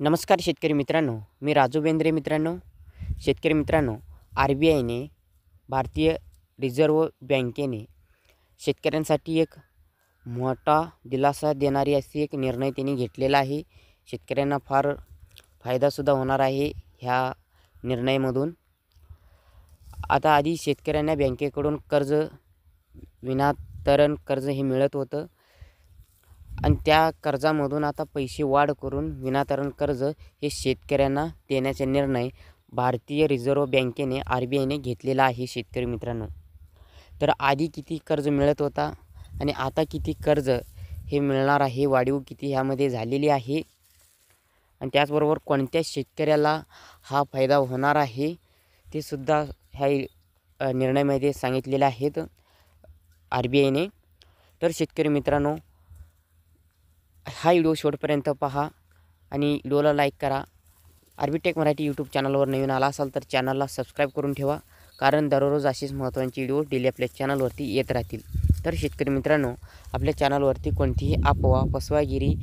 नमस्कार शेतकरी मित्रांनो, मी राजू बेंद्रे. मित्रांनो, शेतकरी मित्रांनो, RBIने भारतीय रिझर्व्ह बँकेने शेतकऱ्यांसाठी एक मोठा दिलासा देणारी अशी एक निर्णय त्यांनी घेतलेला आहे. शेतकऱ्यांना फार फायदासुद्धा होणार आहे ह्या निर्णयामधून. आता आधी शेतकऱ्यांना बँकेकडून कर्ज, विनातारण कर्ज हे मिळत होतं आणि त्या कर्जामधून आता पैसे वाढ करून विनातारण कर्ज हे शेतकऱ्यांना देण्याचा निर्णय भारतीय रिझर्व्ह बँकेने RBIने घेतलेला आहे. शेतकरी मित्रांनो, तर आधी किती कर्ज मिळत होता आणि आता किती कर्ज हे मिळणार आहे, वाढीव किती ह्यामध्ये झालेली आहे आणि त्याचबरोबर कोणत्या शेतकऱ्याला हा फायदा होणार आहे ते सुद्धा ह्या निर्णयामध्ये सांगितलेले आहेत RBIने. तर शेतकरी मित्रांनो, हा व्हिडिओ शेवटपर्यंत पहा आणि व्हिडिओला लाईक करा. आर्बिटेक मराठी यूट्यूब चॅनलवर नवीन आला असाल तर चॅनलला सबस्क्राईब करून ठेवा, कारण दररोज अशीच महत्त्वाची व्हिडिओ डेली आपल्या चॅनलवरती येत राहतील. तर शेतकरी मित्रांनो, आपल्या चॅनलवरती कोणतीही अफवा, फसवागिरी,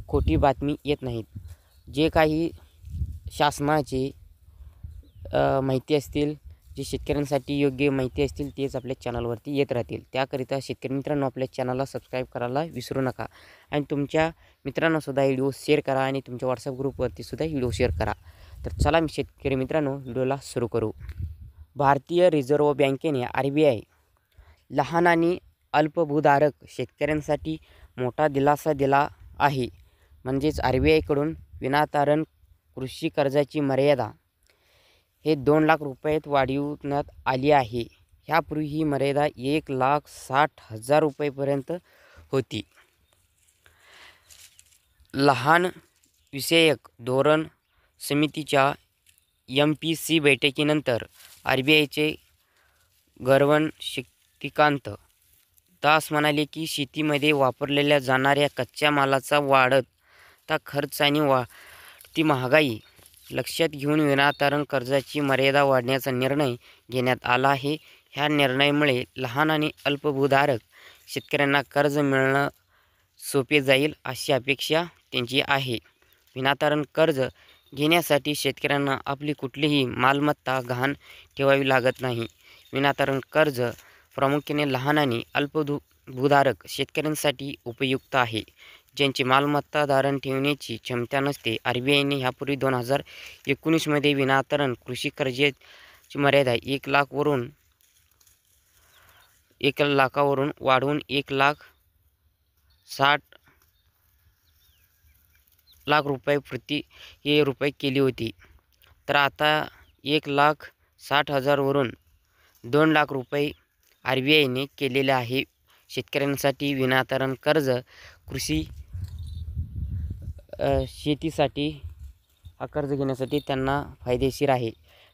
खोटी बातमी येत नाहीत. जे काही शासनाचे माहिती असतील, जे शेतकऱ्यांसाठी योग्य माहिती असतील तेच आपल्या चॅनलवरती येत राहतील. त्याकरिता शेतकरी मित्रांनो, आपल्या चॅनलला सबस्क्राईब करायला विसरू नका आणि तुमच्या मित्रांनासुद्धा व्हिडिओ शेअर करा आणि तुमच्या व्हॉट्सअप ग्रुपवरती सुद्धा व्हिडिओ शेअर करा. तर चला शेतकरी मित्रांनो, व्हिडिओला सुरू करू. भारतीय रिझर्व्ह बँकेने RBI लहान आणि अल्पभूधारक शेतकऱ्यांसाठी मोठा दिलासा दिला आहे. म्हणजेच RBIकडून विनातारण कृषी कर्जाची मर्यादा हे 2 लाख रुपयात वाढवण्यात आली आहे. ह्यापूर्वी ही मर्यादा 1,60,000 रुपयेपर्यंत होती. लहान विषयक धोरण समितीच्या MPC बैठकीनंतर RBIचे गव्हर्नर शक्तिकांत दास म्हणाले की शेतीमध्ये वापरलेल्या जाणाऱ्या कच्च्या मालाचा वाढता खर्च आणि वाढती महागाई लक्षात घेऊन विनातारण कर्जाची मर्यादा वाढवण्याचा निर्णय घेण्यात आला आहे. ह्या निर्णयामुळे लहान आणि अल्पभूधारक शेतकऱ्यांना कर्ज मिळणं सोपे जाईल अशी अपेक्षा त्यांची आहे. विनातारण कर्ज घेण्यासाठी शेतकऱ्यांना आपली कुठलीही मालमत्ता गहाण ठेवावी लागत नाही. विनातारण कर्ज प्रामुख्याने लहान आणि अल्पभूधारक शेतकऱ्यांसाठी उपयुक्त आहे, ज्यांची मालमत्ता तारण ठेवण्याची क्षमता नसते. RBIने ह्यापूर्वी 2019 मध्ये विनातारण कृषी कर्जाची मर्यादा 1 लाखावरून वाढवून 1,60,000 रुपये केली होती. तर आता 1,60,000 वरून 2 लाख रुपये RBIने केलेले आहे. शेतकऱ्यांसाठी विनातारण कर्ज कृषी शेतीसाठी हा कर्ज घेण्यासाठी त्यांना फायदेशीर आहे.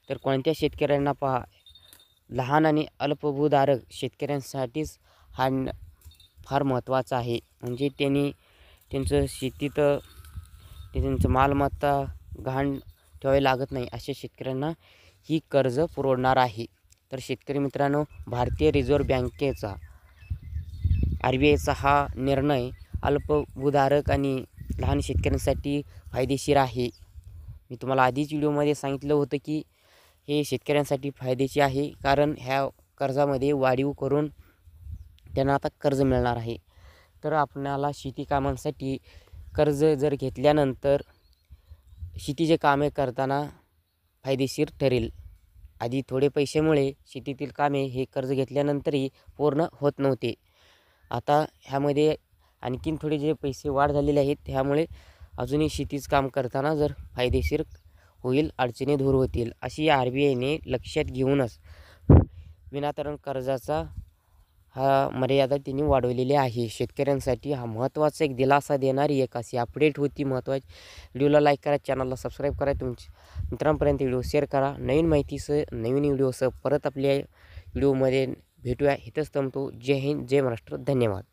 तर कोणत्या शेतकऱ्यांना पहा, लहान आणि अल्पभूधारक शेतकऱ्यांसाठीच हा फार महत्त्वाचा आहे. म्हणजे त्यांनी त्यांचं शेतीत त्यांचं मालमत्ता गहाण ठेवावी लागत नाही, अशा शेतकऱ्यांना ही कर्ज पुरवणार आहे. तर शेतकरी मित्रांनो, भारतीय रिझर्व्ह बँकेचा RBIचा हा निर्णय अल्पभूधारक आणि लहान शेतकऱ्यांसाठी फायदेशीर आहे. मी तुम्हाला आधीच व्हिडिओमध्ये सांगितलं होतं की हे शेतकऱ्यांसाठी फायद्याचे आहे, कारण ह्या कर्जामध्ये वाढीव करून त्यांना आता कर्ज मिळणार आहे. तर आपणाला शेती कामांसाठी कर्ज जर घेतल्यानंतर शेतीचे कामे करताना फायदेशीर ठरेल. आधी थोडे पैशामुळे शेतीतील कामे हे कर्ज घेतल्यानंतरही पूर्ण होत नव्हते. आता ह्यामध्ये आणखीन थोडे जे पैसे वाढ झालेले आहेत, त्यामुळे अजूनही शेतीचं काम करताना जर फायदेशीर होईल, अडचणी दूर होतील, अशी RBIने लक्षात घेऊनच विनातारण कर्जाचा हा मर्यादा त्यांनी वाढवलेली आहे. शेतकऱ्यांसाठी हा महत्त्वाचा एक दिलासा देणारी एक अशी अपडेट होती. महत्त्वाची व्हिडिओला लाईक करा, चॅनलला सबस्क्राईब करा, तुमच्या मित्रांपर्यंत व्हिडिओ शेअर करा. नवीन माहितीसह नवीन व्हिडिओसह परत आपल्या व्हिडिओमध्ये भेटूया. इथंच थांबतो. जय हिंद, जय महाराष्ट्र. धन्यवाद.